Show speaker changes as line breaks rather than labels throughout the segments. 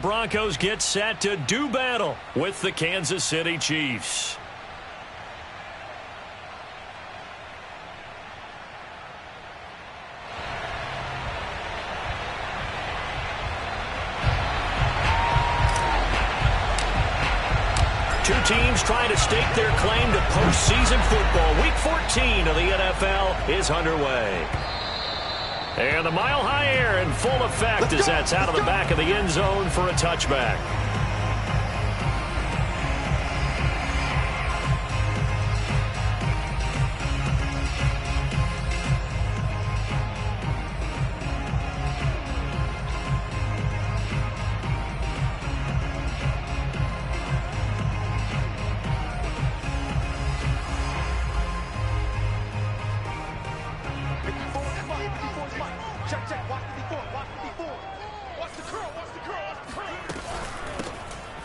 Broncos get set to do battle with the Kansas City Chiefs. Two teams trying to stake their claim to postseason football. Week 14 of the NFL is underway. And the mile-high air in full effect as that's out of the back of the end zone for a touchback.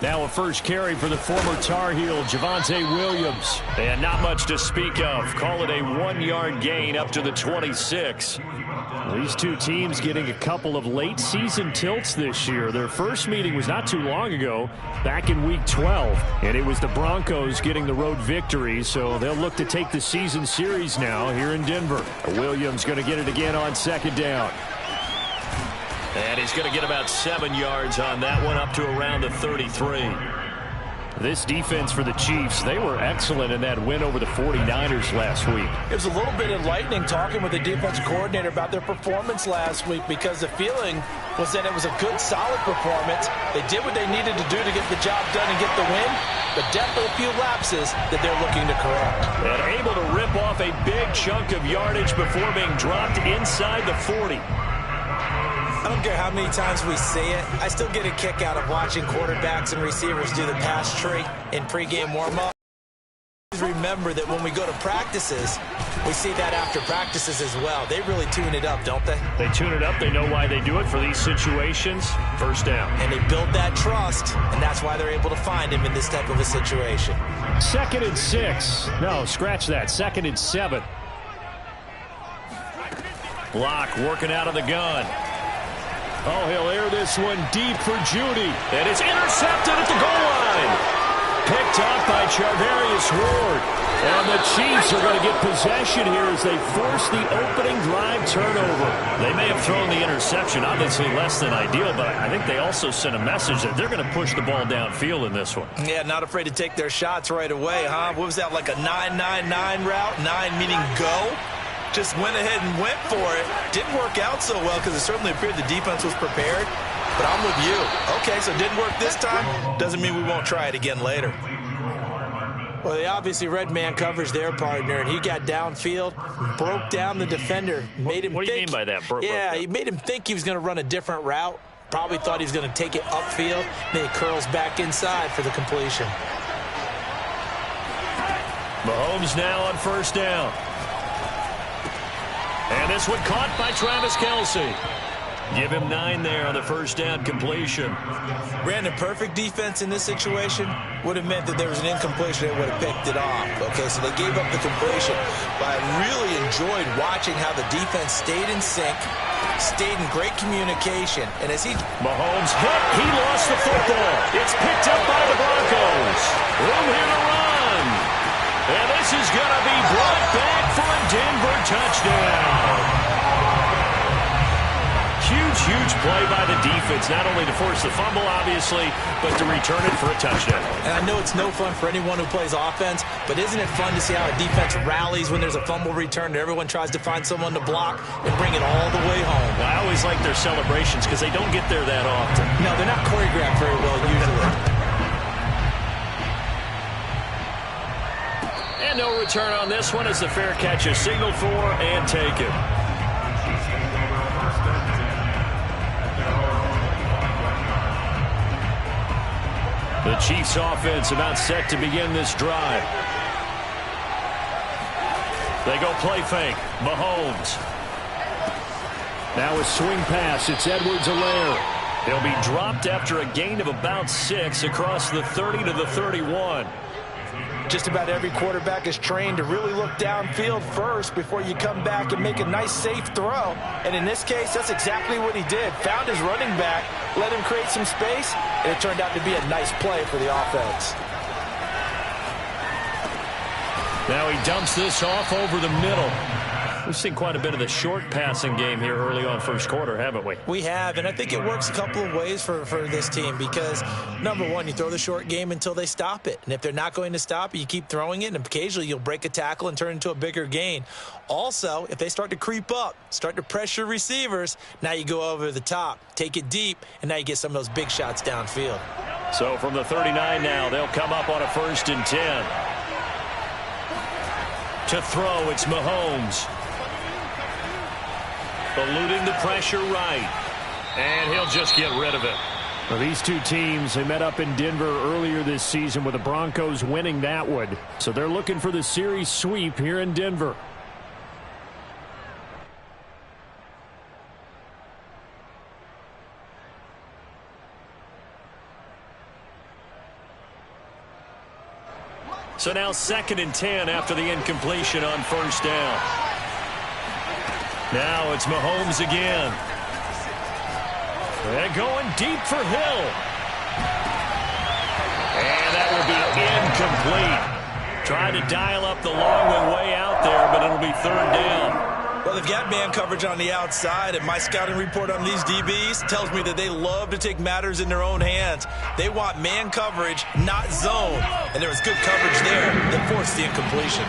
Now a first carry for the former Tar Heel, Javonte Williams. And not much to speak of. Call it a 1-yard gain up to the 26. These two teams getting a couple of late season tilts this year. Their first meeting was not too long ago, back in Week 12. And it was the Broncos getting the road victory, so they'll look to take the season series now here in Denver. Williams going to get it again on second down. And he's going to get about 7 yards on that one, up to around the 33. This defense for the Chiefs, they were excellent in that win over the 49ers last week.
It was a little bit enlightening talking with the defensive coordinator about their performance last week, because the feeling was that it was a good, solid performance. They did what they needed to do to get the job done and get the win, but definitely a few lapses that they're looking to correct.
And able to rip off a big chunk of yardage before being dropped inside the 40.
I don't care how many times we see it. I still get a kick out of watching quarterbacks and receivers do the pass tree in pregame warm-up. Remember that when we go to practices, we see that after practices as well. They really tune it up, don't they?
They tune it up. They know why they do it for these situations. First down.
And they build that trust, and that's why they're able to find him in this type of a situation.
2nd and 6. No, scratch that. 2nd and 7. Block working out of the gun. Oh, he'll air this one deep for Judy. And it's intercepted at the goal line. Picked up by Charvarius Ward. And the Chiefs are going to get possession here as they force the opening drive turnover. They may have thrown the interception, obviously less than ideal, but I think they also sent a message that they're going to push the ball downfield in this one.
Yeah, not afraid to take their shots right away, huh? What was that, like a 9-9-9 route? 9 meaning go? Just went ahead and went for it. Didn't work out so well because it certainly appeared the defense was prepared. But I'm with you. Okay, so it didn't work this time. Doesn't mean we won't try it again later. Well, they obviously read man coverage their partner, and he got downfield, broke down the defender, made him think.
What do you mean by that?
Yeah, he made him think he was going to run a different route. Probably thought he was going to take it upfield. Then he curls back inside for the completion.
Mahomes now on first down. And this one caught by Travis Kelce. Give him 9 there on the first down completion.
Brandon, perfect defense in this situation would have meant that there was an incompletion that would have picked it off. Okay, so they gave up the completion. But I really enjoyed watching how the defense stayed in sync, stayed in great communication. And as
Mahomes hit, he lost the football. It's picked up by the Broncos. Room here to run. And this is going to be brought back for a Denver touchdown. Huge play by the defense, not only to force the fumble, obviously, but to return it for a touchdown.
And I know it's no fun for anyone who plays offense, but isn't it fun to see how a defense rallies when there's a fumble return and everyone tries to find someone to block and bring it all the way home?
I always like their celebrations because they don't get there that often.
No, they're not choreographed very well usually.
And no return on this one as the fair catch is signaled for and taken. The Chiefs offense about set to begin this drive. They go play fake. Mahomes. Now a swing pass. It's Edwards-Helaire. He'll be dropped after a gain of about 6 across the 30 to the 31.
Just about every quarterback is trained to really look downfield first before you come back and make a nice, safe throw. And in this case, that's exactly what he did. Found his running back, let him create some space, and it turned out to be a nice play for the offense.
Now he dumps this off over the middle. We've seen quite a bit of the short passing game here early on first quarter, haven't we?
We have, and I think it works a couple of ways for this team because, number one, you throw the short game until they stop it. And if they're not going to stop it, you keep throwing it, and occasionally you'll break a tackle and turn into a bigger gain. Also, if they start to creep up, start to pressure receivers, now you go over the top, take it deep, and now you get some of those big shots downfield.
So from the 39 now, they'll come up on a 1st and 10. To throw, it's Mahomes. Eluding the pressure right. And he'll just get rid of it. Well, these two teams, they met up in Denver earlier this season with the Broncos winning that one. So they're looking for the series sweep here in Denver. So now 2nd and 10 after the incompletion on 1st down. Now it's Mahomes again. And going deep for Hill. And that will be incomplete. Trying to dial up the long way out there, but it'll be 3rd down.
Well, they've got man coverage on the outside, and my scouting report on these DBs tells me that they love to take matters in their own hands. They want man coverage, not zone. And there was good coverage there that forced the incompletion.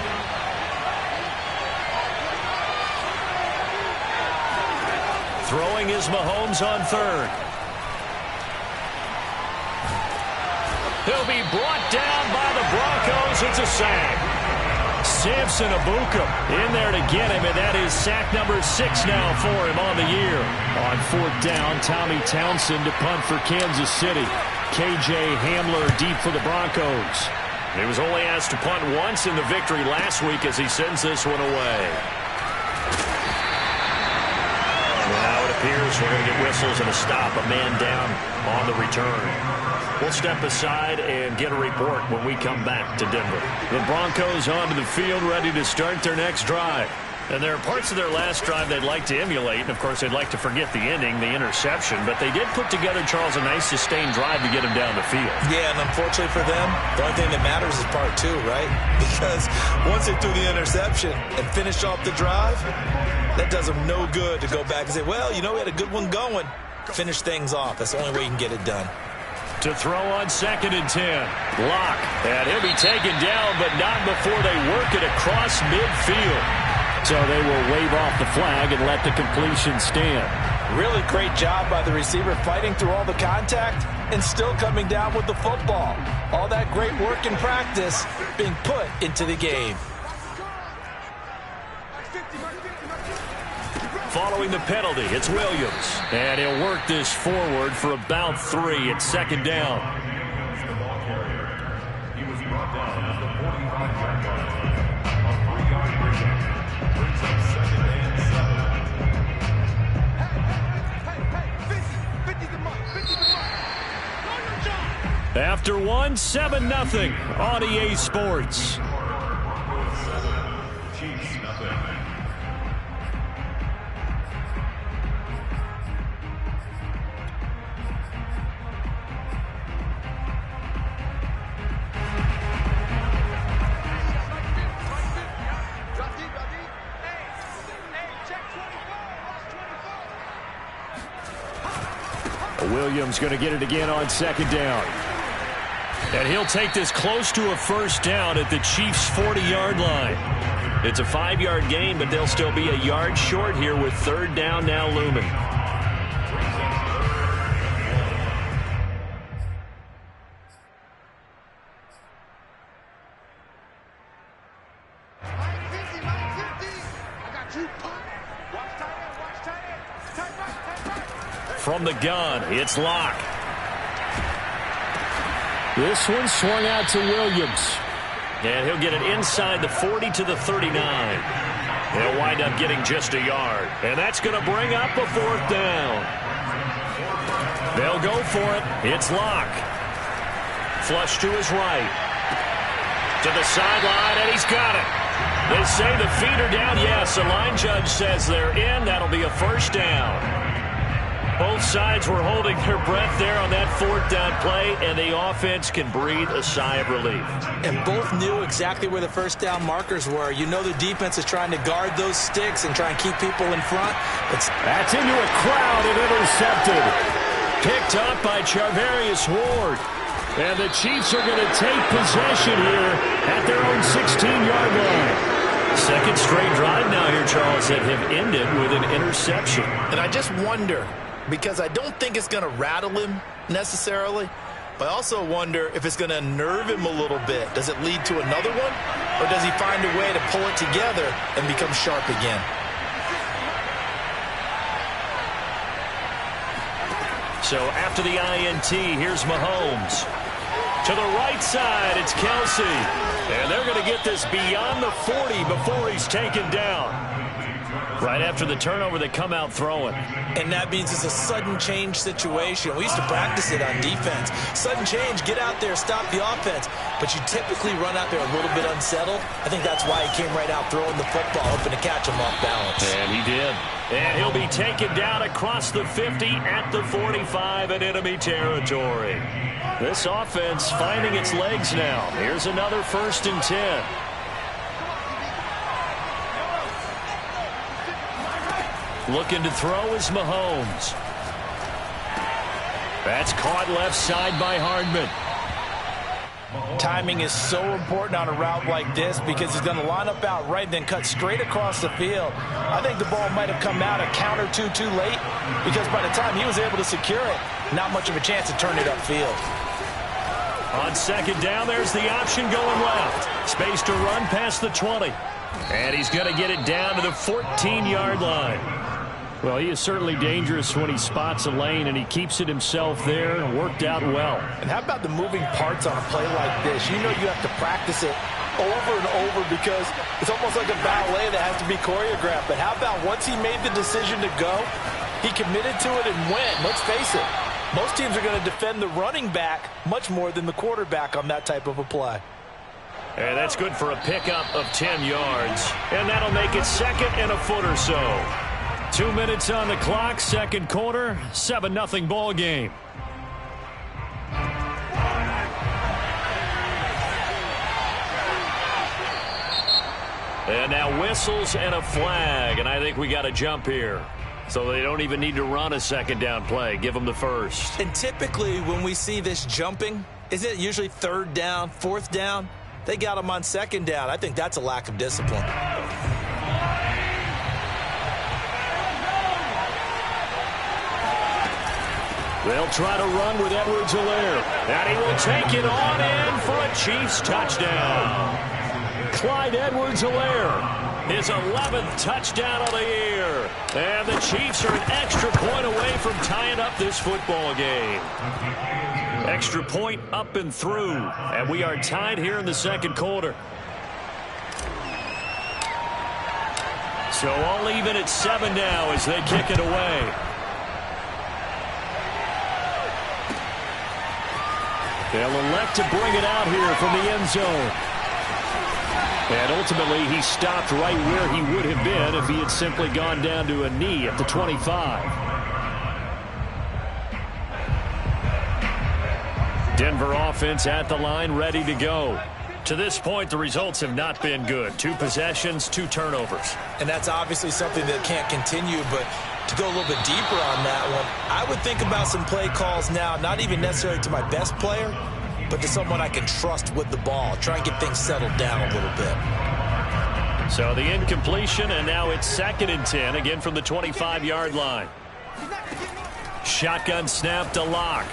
Throwing is Mahomes on 3rd. He'll be brought down by the Broncos. It's a sack. Samson Ebukam in there to get him, and that is sack number 6 now for him on the year. On 4th down, Tommy Townsend to punt for Kansas City. KJ Hamler deep for the Broncos. He was only asked to punt once in the victory last week as he sends this one away. Now it appears we're going to get whistles and a stop, a man down on the return. We'll step aside and get a report when we come back to Denver. The Broncos onto the field, ready to start their next drive. And there are parts of their last drive they'd like to emulate. And, of course, they'd like to forget the ending, the interception. But they did put together, Charles, a nice sustained drive to get them down the field.
Yeah, and unfortunately for them, the only thing that matters is part 2, right? Because once they threw the interception and finished off the drive, that does them no good to go back and say, well, you know, we had a good one going. Finish things off. That's the only way you can get it done.
To throw on 2nd and 10. Lock. And he'll be taken down, but not before they work it across midfield. So they will wave off the flag and let the completion stand.
Really great job by the receiver fighting through all the contact and still coming down with the football. All that great work in practice being put into the game.
Following the penalty, it's Williams. And he'll work this forward for about 3 at 2nd down. He was brought down at the 45-yard line. A 3-yard pickup brings up 2nd and 7. After 1, 7-0 on EA Sports. Chiefs nothing. Williams going to get it again on 2nd down. And he'll take this close to a 1st down at the Chiefs' 40-yard line. It's a 5-yard gain, but they'll still be a yard short here with 3rd down now looming. From the gun, it's Locke. This one swung out to Williams. And he'll get it inside the 40 to the 39. He'll wind up getting just a yard. And that's going to bring up a 4th down. They'll go for it. It's Locke. Flush to his right. To the sideline, and he's got it. They say the feet are down. Yes, the line judge says they're in. That'll be a 1st down. Both sides were holding their breath there on that fourth down play, and the offense can breathe a sigh of relief.
And both knew exactly where the first down markers were. You know the defense is trying to guard those sticks and try and keep people in front.
That's into a crowd and intercepted. Picked up by Charvarius Ward. And the Chiefs are going to take possession here at their own 16-yard line. Second straight drive now here, Charles, that have ended with an interception.
And I just wonder, because I don't think it's going to rattle him necessarily, but I also wonder if it's going to unnerve him a little bit. Does it lead to another one? Or does he find a way to pull it together and become sharp again?
So after the INT, here's Mahomes. To the right side, it's Kelsey. And they're going to get this beyond the 40 before he's taken down. Right after the turnover, they come out throwing.
And that means it's a sudden change situation. We used to practice it on defense. Sudden change, get out there, stop the offense. But you typically run out there a little bit unsettled. I think that's why he came right out throwing the football, hoping to catch him off balance.
And he did. And he'll be taken down across the 50 at the 45 in enemy territory. This offense finding its legs now. Here's another 1st and 10. Looking to throw is Mahomes. That's caught left side by Hardman.
Timing is so important on a route like this because he's going to line up out right and then cut straight across the field. I think the ball might have come out a count or two too late because by the time he was able to secure it, not much of a chance to turn it upfield.
On second down, there's the option going left. Space to run past the 20. And he's going to get it down to the 14-yard line. Well, he is certainly dangerous when he spots a lane, and he keeps it himself there and worked out well.
And how about the moving parts on a play like this? You know you have to practice it over and over because it's almost like a ballet that has to be choreographed. But how about once he made the decision to go, he committed to it and went. Let's face it, most teams are going to defend the running back much more than the quarterback on that type of a play.
And that's good for a pickup of 10 yards. And that'll make it second and a foot or so. 2 minutes on the clock, second quarter, 7-0 ball game. And now whistles and a flag, and I think we got a jump here. So they don't even need to run a second down play. Give them the first.
And typically when we see this jumping, isn't it usually third down, fourth down? They got them on second down. I think that's a lack of discipline.
They'll try to run with Edwards-Helaire. And he will take it on in for a Chiefs touchdown. Clyde Edwards-Helaire, his 11th touchdown of the year. And the Chiefs are an extra point away from tying up this football game. Extra point up and through. And we are tied here in the second quarter. So all even at 7 now as they kick it away. They'll elect to bring it out here from the end zone. And ultimately, he stopped right where he would have been if he had simply gone down to a knee at the 25. Denver offense at the line, ready to go. To this point, the results have not been good. 2 possessions, 2 turnovers.
And that's obviously something that can't continue, but to go a little bit deeper on that one, I would think about some play calls now, not even necessarily to my best player, but to someone I can trust with the ball. Try and get things settled down a little bit.
So the incompletion, and now it's 2nd and 10, again from the 25-yard line. Shotgun snap to Locke.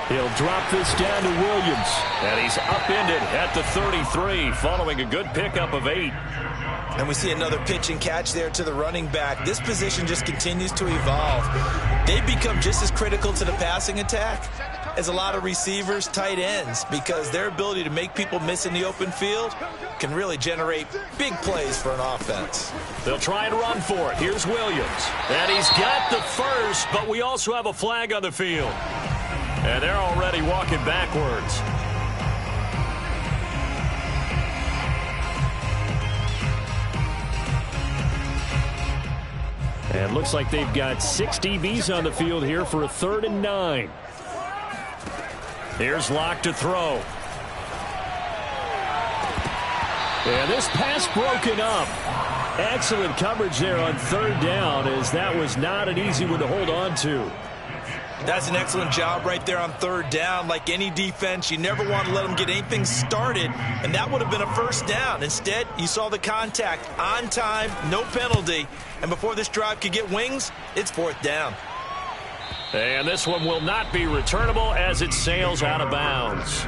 He'll drop this down to Williams. And he's upended at the 33, following a good pickup of 8.
And we see another pitch and catch there to the running back. This position just continues to evolve. They become just as critical to the passing attack as a lot of receivers, tight ends, because their ability to make people miss in the open field can really generate big plays for an offense.
They'll try and run for it. Here's Williams. And he's got the first, but we also have a flag on the field. And they're already walking backwards. And looks like they've got 6 DBs on the field here for a 3rd and 9. Here's Locke to throw. And this pass broken up. Excellent coverage there on 3rd down, as that was not an easy one to hold on to.
That's an excellent job right there on 3rd down. Like any defense, you never want to let them get anything started, and that would have been a 1st down. Instead, you saw the contact on time, no penalty, and before this drive could get wings, it's 4th down.
And this one will not be returnable as it sails out of bounds.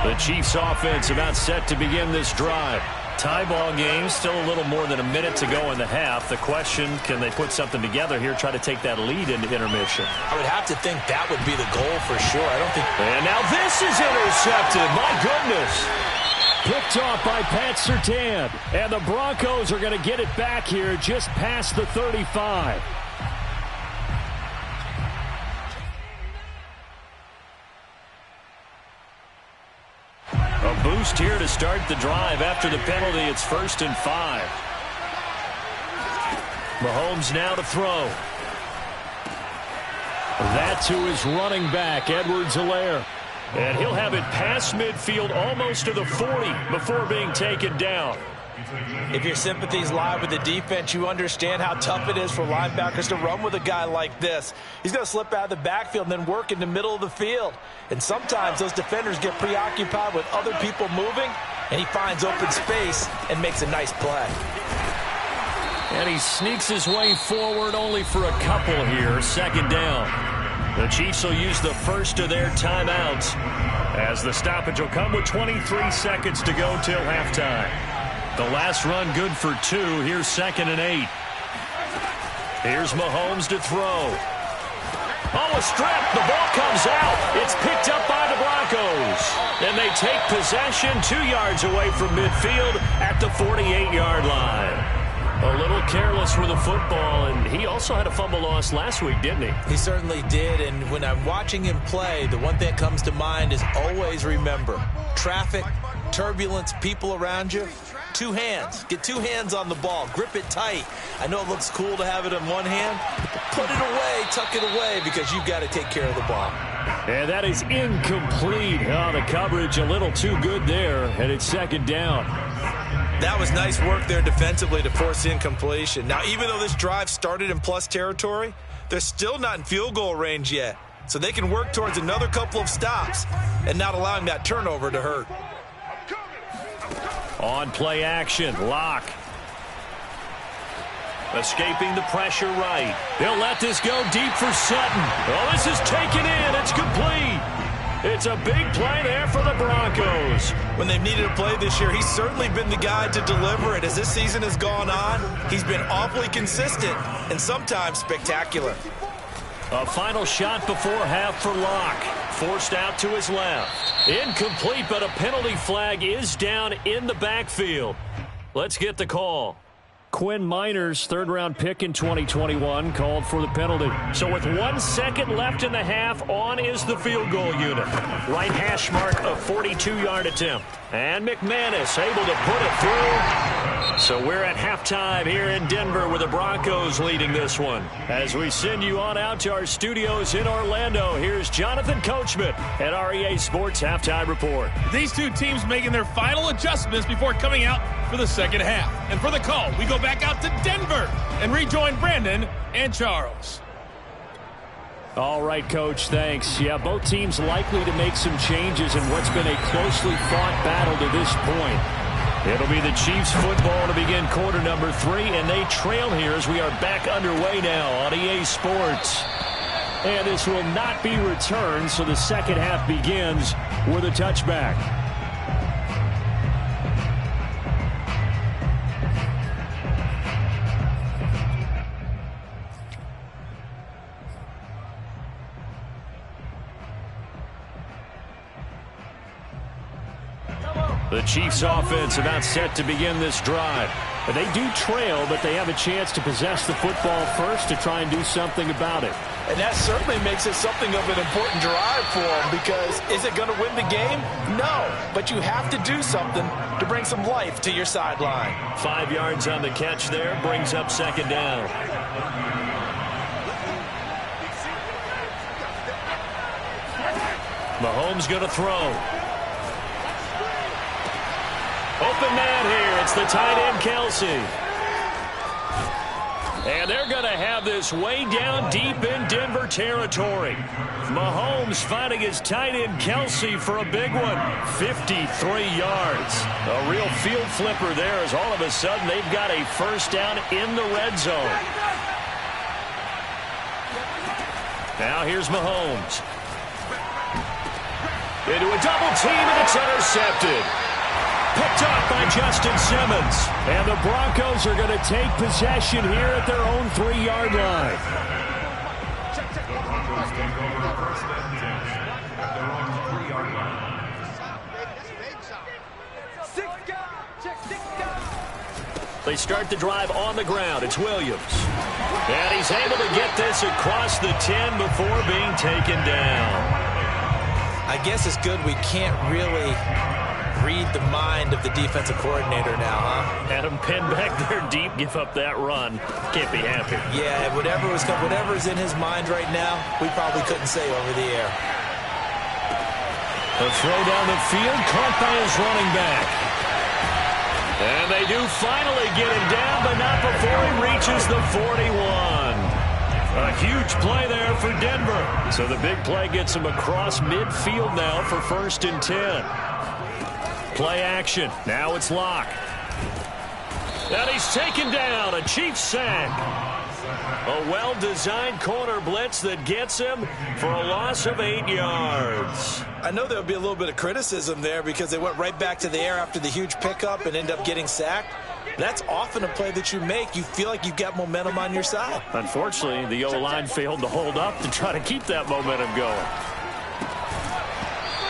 The Chiefs offense about set to begin this drive. Tie ball game, still a little more than a minute to go in the half. The question, can they put something together here, try to take that lead into intermission?
I would have to think that would be the goal for sure. I don't think...
And now this is intercepted. My goodness. Picked off by Pat Surtain. And the Broncos are going to get it back here just past the 35. A boost here to start the drive. After the penalty, it's 1st and 5. Mahomes now to throw. That to his running back, Edwards-Helaire. And he'll have it past midfield almost to the 40 before being taken down.
If your sympathies lie with the defense, you understand how tough it is for linebackers to run with a guy like this. He's going to slip out of the backfield and then work in the middle of the field. And sometimes those defenders get preoccupied with other people moving, and he finds open space and makes a nice play.
And he sneaks his way forward only for a couple here. 2nd down. The Chiefs will use the first of their timeouts as the stoppage will come with 23 seconds to go till halftime. The last run good for 2. Here's 2nd and 8. Here's Mahomes to throw. Oh, a strip. The ball comes out. It's picked up by the Broncos. And they take possession 2 yards away from midfield at the 48-yard line. A little careless with the football, and he also had a fumble loss last week, didn't he?
He certainly did, and when I'm watching him play, the one thing that comes to mind is always remember, traffic, turbulence, people around you, 2 hands. Get 2 hands on the ball. Grip it tight. I know it looks cool to have it in one hand, but put it away, tuck it away, because you've got to take care of the ball.
And that is incomplete. Oh, the coverage a little too good there, and it's 2nd down.
That was nice work there defensively to force incompletion. Now, even though this drive started in plus territory, they're still not in field goal range yet. So they can work towards another couple of stops and not allowing that turnover to hurt.
On play action, Locke. Escaping the pressure right. They'll let this go deep for Sutton. Oh, this is taken in. It's complete. It's a big play there for the Broncos.
When they've needed a play this year, he's certainly been the guy to deliver it. As this season has gone on, he's been awfully consistent and sometimes spectacular.
A final shot before half for Locke. Forced out to his left. Incomplete, but a penalty flag is down in the backfield. Let's get the call. Quinn Miners, 3rd-round pick in 2021, called for the penalty. So with 1 second left in the half, on is the field goal unit. Right hash mark, a 42-yard attempt. And McManus able to put it through. So we're at halftime here in Denver with the Broncos leading this one. As we send you on out to our studios in Orlando, here's Jonathan Coachman at REA Sports Halftime Report.
These two teams making their final adjustments before coming out for the second half. And for the call, we go back out to Denver and rejoin Brandon and Charles.
All right, Coach, thanks. Yeah, both teams likely to make some changes in what's been a closely fought battle to this point. It'll be the Chiefs football to begin quarter number 3, and they trail here as we are back underway now on EA Sports. And this will not be returned, so the second half begins with a touchback. The Chiefs offense about set to begin this drive.
They do trail, but they have a chance to possess the football first to try and do something about it.
And that certainly makes it something of an important drive for them, because is it going to win the game? No, but you have to do something to bring some life to your sideline.
5 yards on the catch there, brings up second down. Mahomes going to throw. Open man here. It's the tight end, Kelce. And they're going to have this way down deep in Denver territory. Mahomes finding his tight end, Kelce, for a big one. 53 yards. A real field flipper there, as all of a sudden they've got a first down in the red zone. Now here's Mahomes. Into a double team, and it's intercepted. Picked up by Justin Simmons. And the Broncos are going to take possession here at their own 3-yard line. They start the drive on the ground. It's Williams. And he's able to get this across the 10 before being taken down.
I guess it's good we can't really read the mind of the defensive coordinator now, huh?
Adam Penn back there deep, give up that run. Can't be happy.
Yeah, whatever's in his mind right now, we probably couldn't say over the air.
A throw down the field, caught by his running back. And they do finally get him down, but not before he reaches the 41. A huge play there for Denver. So the big play gets him across midfield now for 1st and 10. Play action. Now it's Locke. And he's taken down. A Chiefs sack. A well-designed corner blitz that gets him for a loss of 8 yards.
I know there would be a little bit of criticism there because they went right back to the air after the huge pickup and end up getting sacked. That's often a play that you make. You feel like you've got momentum on your side.
Unfortunately, the O-line failed to hold up to try to keep that momentum going.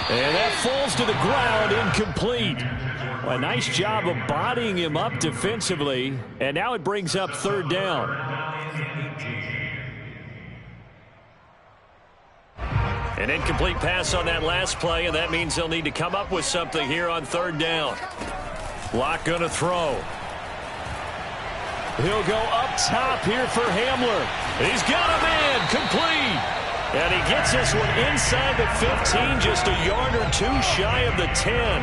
And that falls to the ground, incomplete. A nice job of bodying him up defensively. And now it brings up 3rd down. An incomplete pass on that last play, and that means they'll need to come up with something here on 3rd down. Locke going to throw. He'll go up top here for Hamler. He's got a man, complete. And he gets this one inside the 15, just a yard or two shy of the 10.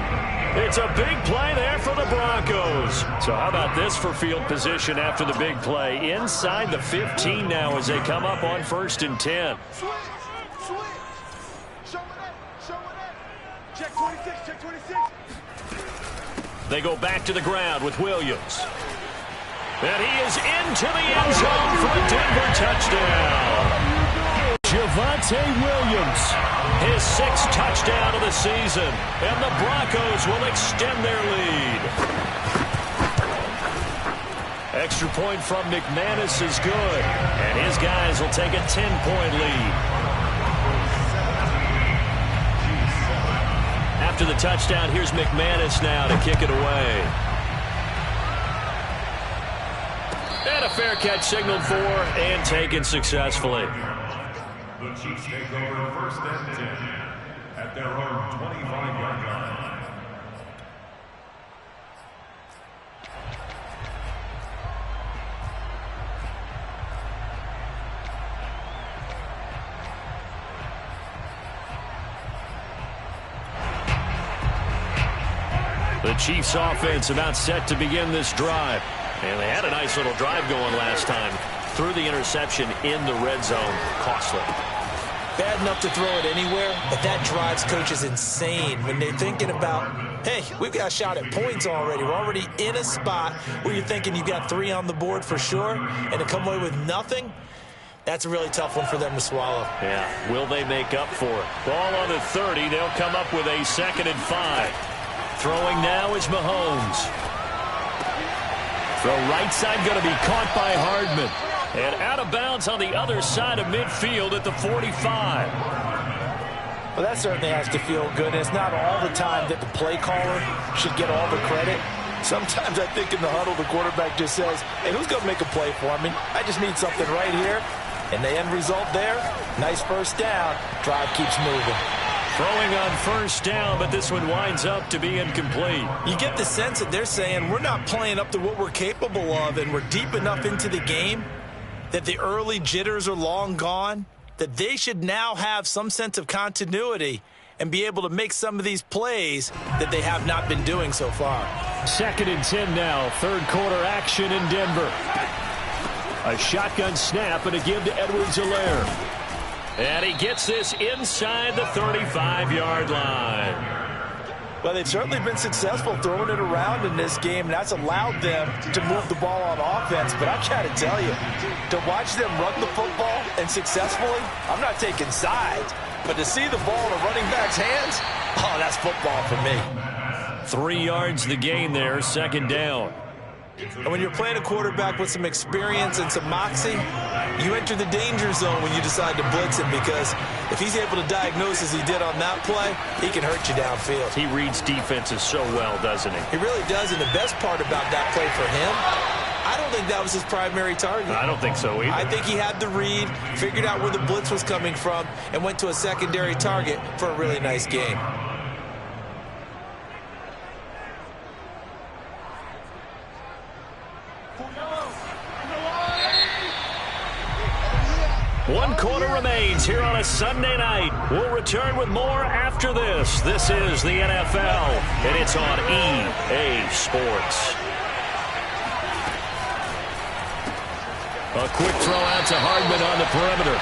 It's a big play there for the Broncos. So how about this for field position after the big play? Inside the 15 now as they come up on 1st and 10.
Check 26, check 26.
They go back to the ground with Williams. And he is into the end zone for a Denver touchdown. Javonte Williams, his 6th touchdown of the season. And the Broncos will extend their lead. Extra point from McManus is good. And his guys will take a 10-point lead. After the touchdown, here's McManus now to kick it away. And a fair catch signaled for and taken successfully.
The Chiefs take over 1st and 10 at their own 25-yard line.
The Chiefs offense about set to begin this drive. And they had a nice little drive going last time. Threw the interception in the red zone. Costly.
Bad enough to throw it anywhere, but that drives coaches insane when they're thinking about, hey, we've got a shot at points already. We're already in a spot where you're thinking you've got 3 on the board for sure, and to come away with nothing, that's a really tough one for them to swallow.
Yeah, will they make up for it? Ball on the 30. They'll come up with a 2nd and 5. Throwing now is Mahomes. Throw right side going to be caught by Hardman. And out of bounds on the other side of midfield at the 45.
Well, that certainly has to feel good. And it's not all the time that the play caller should get all the credit. Sometimes I think in the huddle, the quarterback just says, hey, who's going to make a play for me? I just need something right here. And the end result there, nice first down. Drive keeps moving.
Throwing on first down, but this one winds up to be incomplete.
You get the sense that they're saying we're not playing up to what we're capable of, and we're deep enough into the game that the early jitters are long gone, that they should now have some sense of continuity and be able to make some of these plays that they have not been doing so far.
2nd and 10 now. Third quarter action in Denver. A shotgun snap and a give to Edwards-Helaire.
And he gets this inside the 35-yard line.
Well, they've certainly been successful throwing it around in this game, and that's allowed them to move the ball on offense. But I've got to tell you, to watch them run the football and successfully, I'm not taking sides, but to see the ball in a running back's hands, oh, that's football for me.
3 yards the gain there, 2nd down.
And when you're playing a quarterback with some experience and some moxie, you enter the danger zone when you decide to blitz him, because if he's able to diagnose as he did on that play, he can hurt you downfield.
He reads defenses so well, doesn't he?
He really does, and the best part about that play for him, I don't think that was his primary target.
I don't think so either.
I think he had the read, figured out where the blitz was coming from, and went to a secondary target for a really nice game.
One quarter remains here on a Sunday night. We'll return with more after this. This is the NFL, and it's on EA Sports. A quick throw out to Hardman on the perimeter.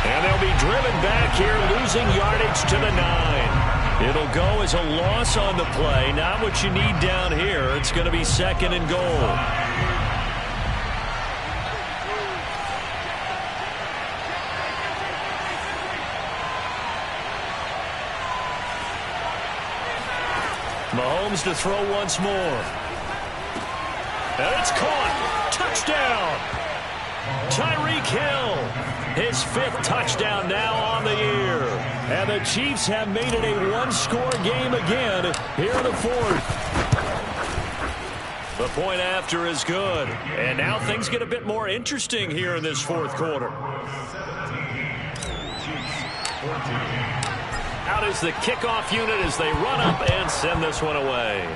And they'll be driven back here, losing yardage to the 9. It'll go as a loss on the play. Not what you need down here. It's going to be 2nd and goal. Mahomes to throw once more. And it's caught. Touchdown. Tyreek Hill. His 5th touchdown now on the year. And the Chiefs have made it a one-score game again here in the 4th. The point after is good. And now things get a bit more interesting here in this 4th quarter. Out is the kickoff unit as they run up and send this one away.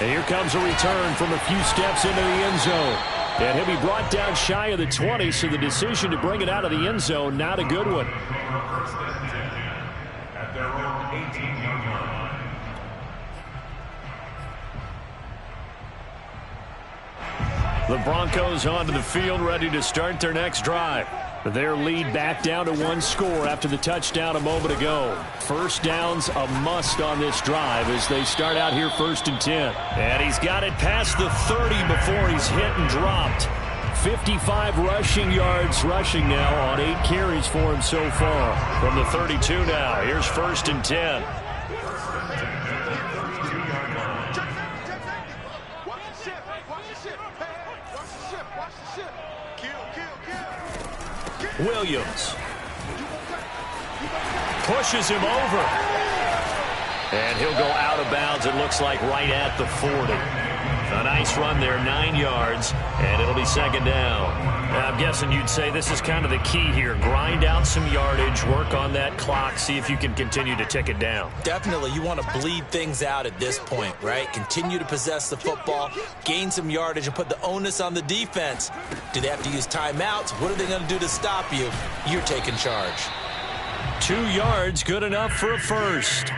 And here comes a return from a few steps into the end zone. And he'll be brought down shy of the 20, so the decision to bring it out of the end zone, not a good one.
At their own 18-yard line.
The Broncos onto the field, ready to start their next drive.
Their lead back down to 1 score after the touchdown a moment ago. First down's a must on this drive as they start out here 1st and 10.
And he's got it past the 30 before he's hit and dropped.
55 rushing yards rushing now on 8 carries for him so far.
From the 32 now, here's 1st and 10. Williams pushes him over. And he'll go out of bounds, it looks like, right at the 40. A nice run there, 9 yards, and it'll be 2nd down. I'm guessing you'd say this is kind of the key here. Grind out some yardage, work on that clock, see if you can continue to tick it down.
Definitely, you want to bleed things out at this point, right? Continue to possess the football, gain some yardage, and put the onus on the defense. Do they have to use timeouts? What are they going to do to stop you? You're taking charge.
2 yards, good enough for a first.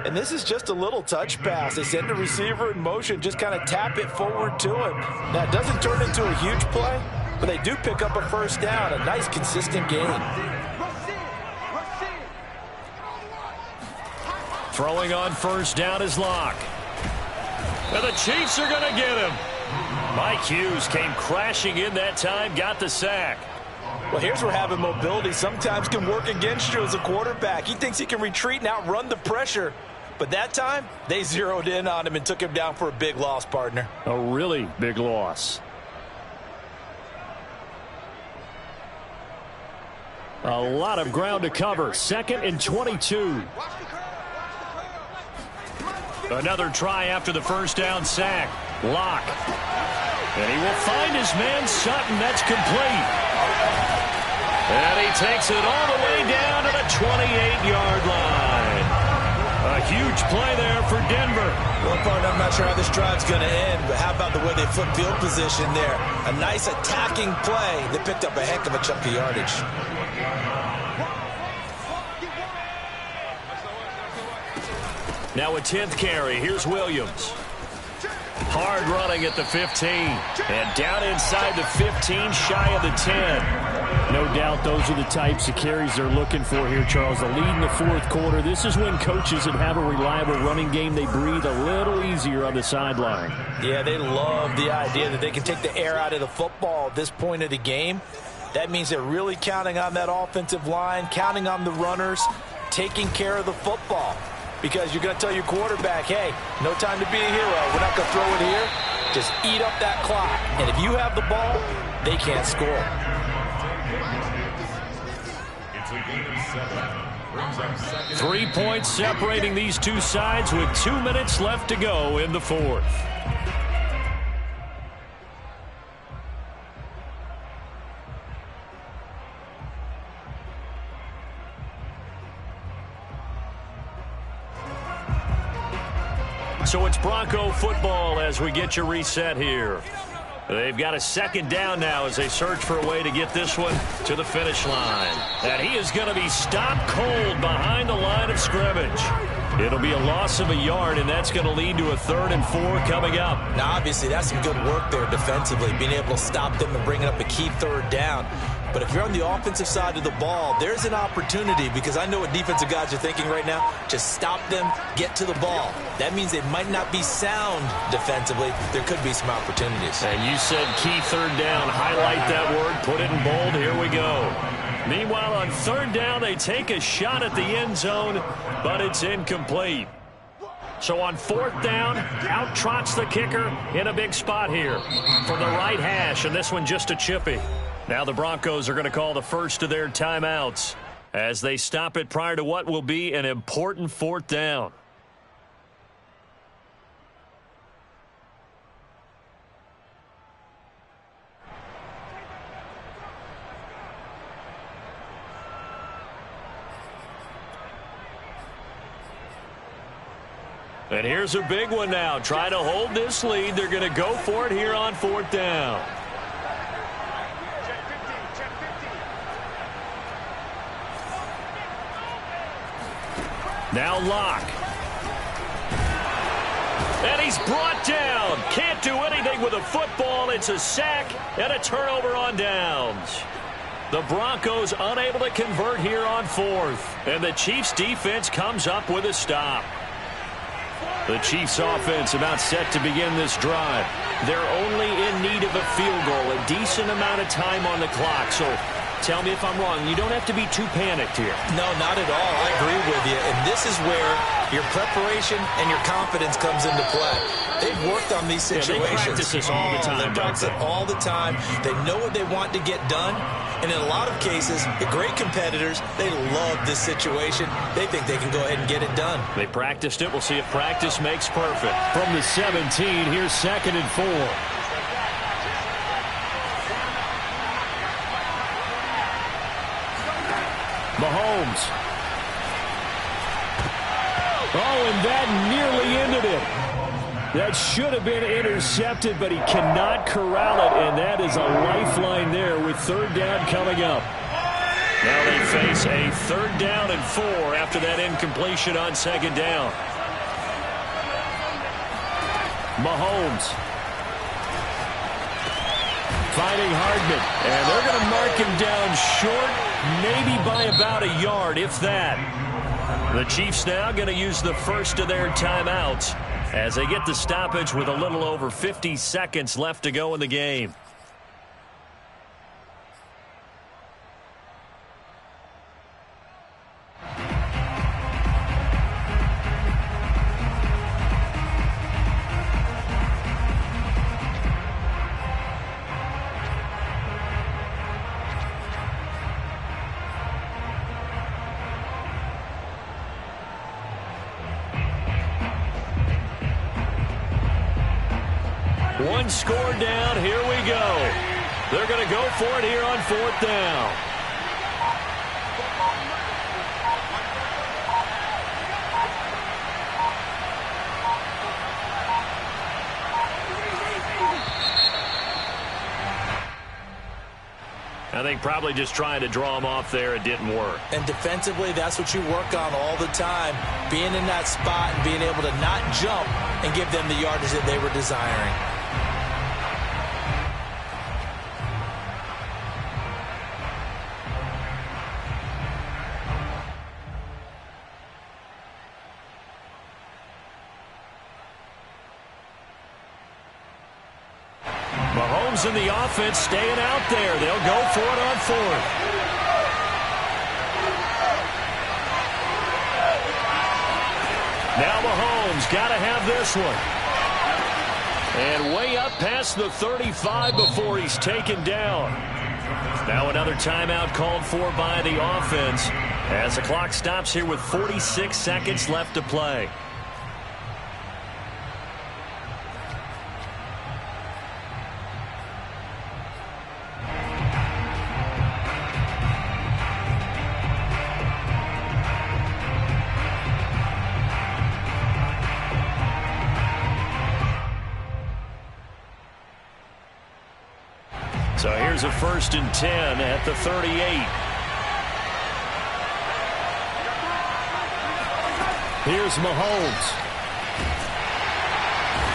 And this is just a little touch pass. They send the receiver in motion, just kind of tap it forward to him. Now, it doesn't turn into a huge play, but they do pick up a first down, a nice, consistent gain.
Throwing on first down is Locke. And the Chiefs are going to get him. Mike Hughes came crashing in that time, got the sack.
Well, here's where having mobility sometimes can work against you as a quarterback. He thinks he can retreat and outrun the pressure. But that time, they zeroed in on him and took him down for a big loss, partner.
A really big loss. A lot of ground to cover. 2nd and 22. Another try after the first down sack. Locke. And he will find his man Sutton. That's complete. And he takes it all the way down to the 28-yard line. A huge play there for Denver.
One part, I'm not sure how this drive's going to end, but how about the way they flip field position there? A nice attacking play. They picked up a heck of a chunk of yardage.
Now a 10th carry. Here's Williams. Hard running at the 15. And down inside the 15, shy of the 10. No doubt those are the types of carries they're looking for here, Charles. The lead in the 4th quarter. This is when coaches that have a reliable running game, they breathe a little easier on the sideline.
Yeah, they love the idea that they can take the air out of the football at this point of the game. That means they're really counting on that offensive line, counting on the runners, taking care of the football. Because you're going to tell your quarterback, hey, no time to be a hero. We're not going to throw it here. Just eat up that clock. And if you have the ball, they can't score.
It's a gain of 7. Brings up 2nd.
3 points separating these two sides with 2 minutes left to go in the 4th. So it's Bronco football as we get you reset here. They've got a 2nd down now as they search for a way to get this one to the finish line. And he is going to be stopped cold behind the line of scrimmage. It'll be a loss of a yard, and that's going to lead to a 3rd and 4 coming up.
Now, obviously, that's some good work there defensively, being able to stop them and bringing up a key 3rd down. But if you're on the offensive side of the ball, there's an opportunity, because I know what defensive guys are thinking right now. Just stop them, get to the ball. That means they might not be sound defensively. There could be some opportunities.
And you said key 3rd down. Highlight that word. Put it in bold. Here we go. Meanwhile, on 3rd down, they take a shot at the end zone, but it's incomplete. So on 4th down, out trots the kicker in a big spot here from the right hash, and this one just a chippy. Now the Broncos are going to call the first of their timeouts as they stop it prior to what will be an important 4th down. And here's a big one now. Trying to hold this lead. They're going to go for it here on 4th down. Now Locke. And he's brought down. Can't do anything with a football. It's a sack and a turnover on downs. The Broncos unable to convert here on 4th. And the Chiefs defense comes up with a stop. The Chiefs offense about set to begin this drive. They're only in need of a field goal, a decent amount of time on the clock. So tell me if I'm wrong. You don't have to be too panicked here.
No, not at all. I agree with you. And this is where your preparation and your confidence comes into play. They've worked on these situations.
Yeah, they practice this all the time.
They practice it all the time. They know what they want to get done. And in a lot of cases, the great competitors, they love this situation. They think they can go ahead and get it done.
They practiced it. We'll see if practice makes perfect. From the 17, here's 2nd and 4. Mahomes. Oh, and that nearly ended it. That should have been intercepted, but he cannot corral it, and that is a lifeline there with 3rd down coming up. Now they face a 3rd down and 4 after that incompletion on 2nd down. Mahomes. Finding Hardman, and they're going to mark him down short, maybe by about a yard, if that. The Chiefs now going to use the first of their timeouts as they get the stoppage with a little over 50 seconds left to go in the game. One score down. Here we go. They're going to go for it here on 4th down. I think probably just trying to draw him off there. It didn't work.
And defensively, that's what you work on all the time. Being in that spot and being able to not jump and give them the yardage that they were desiring.
Mahomes and the offense staying out there. They'll go for it on 4th. Now Mahomes got to have this one. And way up past the 35 before he's taken down. Now another timeout called for by the offense as the clock stops here with 46 seconds left to play. So here's a 1st and 10 at the 38. Here's Mahomes.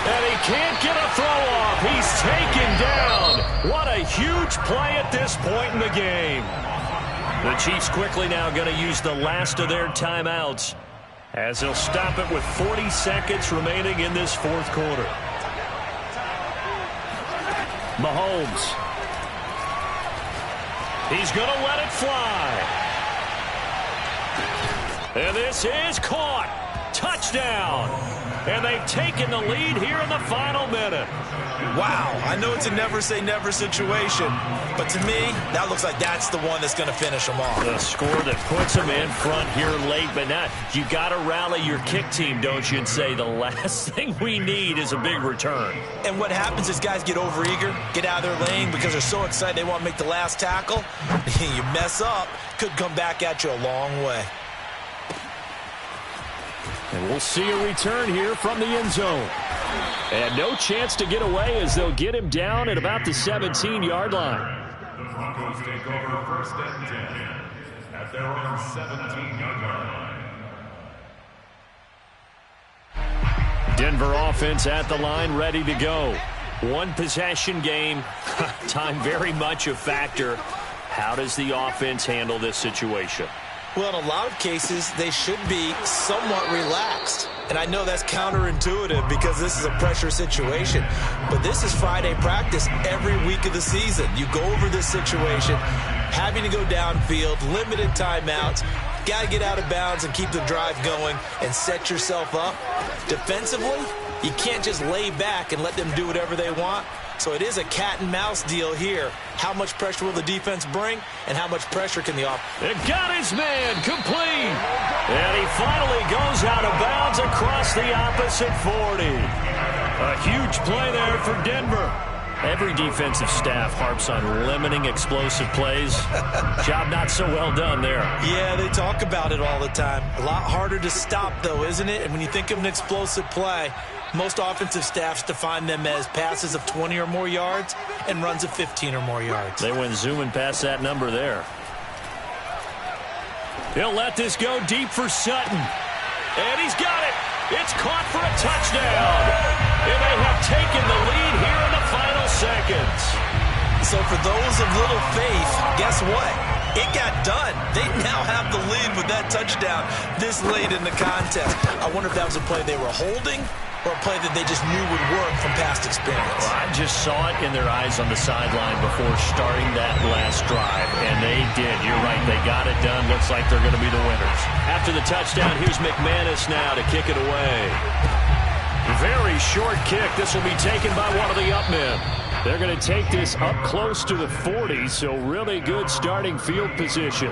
And he can't get a throw off. He's taken down. What a huge play at this point in the game. The Chiefs quickly now going to use the last of their timeouts as they'll stop it with 40 seconds remaining in this 4th quarter. Mahomes. He's going to let it fly. And this is caught. Touchdown. And they've taken the lead here in the final minute.
Wow, I know it's a never-say-never situation, but to me, that looks like that's the one that's going to finish them off.
The score that puts them in front here late, but now you got to rally your kick team, don't you, and say the last thing we need is a big return.
And what happens is guys get overeager, get out of their lane because they're so excited they want to make the last tackle. You mess up, could come back at you a long way.
And we'll see a return here from the end zone. And no chance to get away as they'll get him down at about the 17-yard line.
The Broncos take over 1st and 10 at their own 17-yard line.
Denver offense at the line, ready to go. One possession game. Time very much a factor. How does the offense handle this situation?
Well, in a lot of cases, they should be somewhat relaxed. And I know that's counterintuitive because this is a pressure situation. But this is Friday practice every week of the season. You go over this situation, having to go downfield, limited timeouts, got to get out of bounds and keep the drive going and set yourself up. Defensively, you can't just lay back and let them do whatever they want. So it is a cat and mouse deal here. How much pressure will the defense bring, and how much pressure can the offense?
It got his man complete. And he finally goes out of bounds across the opposite 40. A huge play there for Denver. Every defensive staff harps on limiting explosive plays. Job not so well done there.
Yeah, they talk about it all the time. A lot harder to stop, though, isn't it? And when you think of an explosive play, most offensive staffs define them as passes of 20 or more yards and runs of 15 or more yards.
They went zooming past that number there. He'll let this go deep for Sutton. And he's got it. It's caught for a touchdown. And they have taken the lead here in the final seconds.
So for those of little faith, guess what? It got done. They now have the lead with that touchdown this late in the contest. I wonder if that was a play they were holding or a play that they just knew would work from past experience.
Well, I just saw it in their eyes on the sideline before starting that last drive, and they did. You're right. They got it done. Looks like they're going to be the winners. After the touchdown, here's McManus now to kick it away. Very short kick. This will be taken by one of the up men. They're going to take this up close to the 40, so really good starting field position.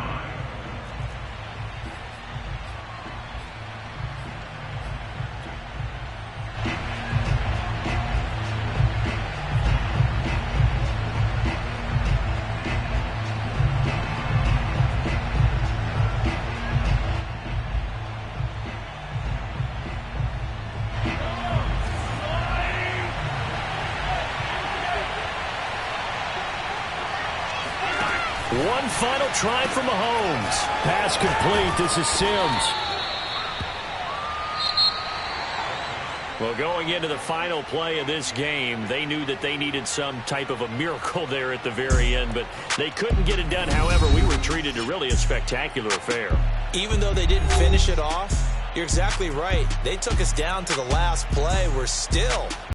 One final try from Mahomes.
Pass complete. This is Sims.
Well, going into the final play of this game, they knew that they needed some type of a miracle there at the very end, but they couldn't get it done. However, we were treated to really a spectacular affair.
Even though they didn't finish it off, you're exactly right. They took us down to the last play. We're still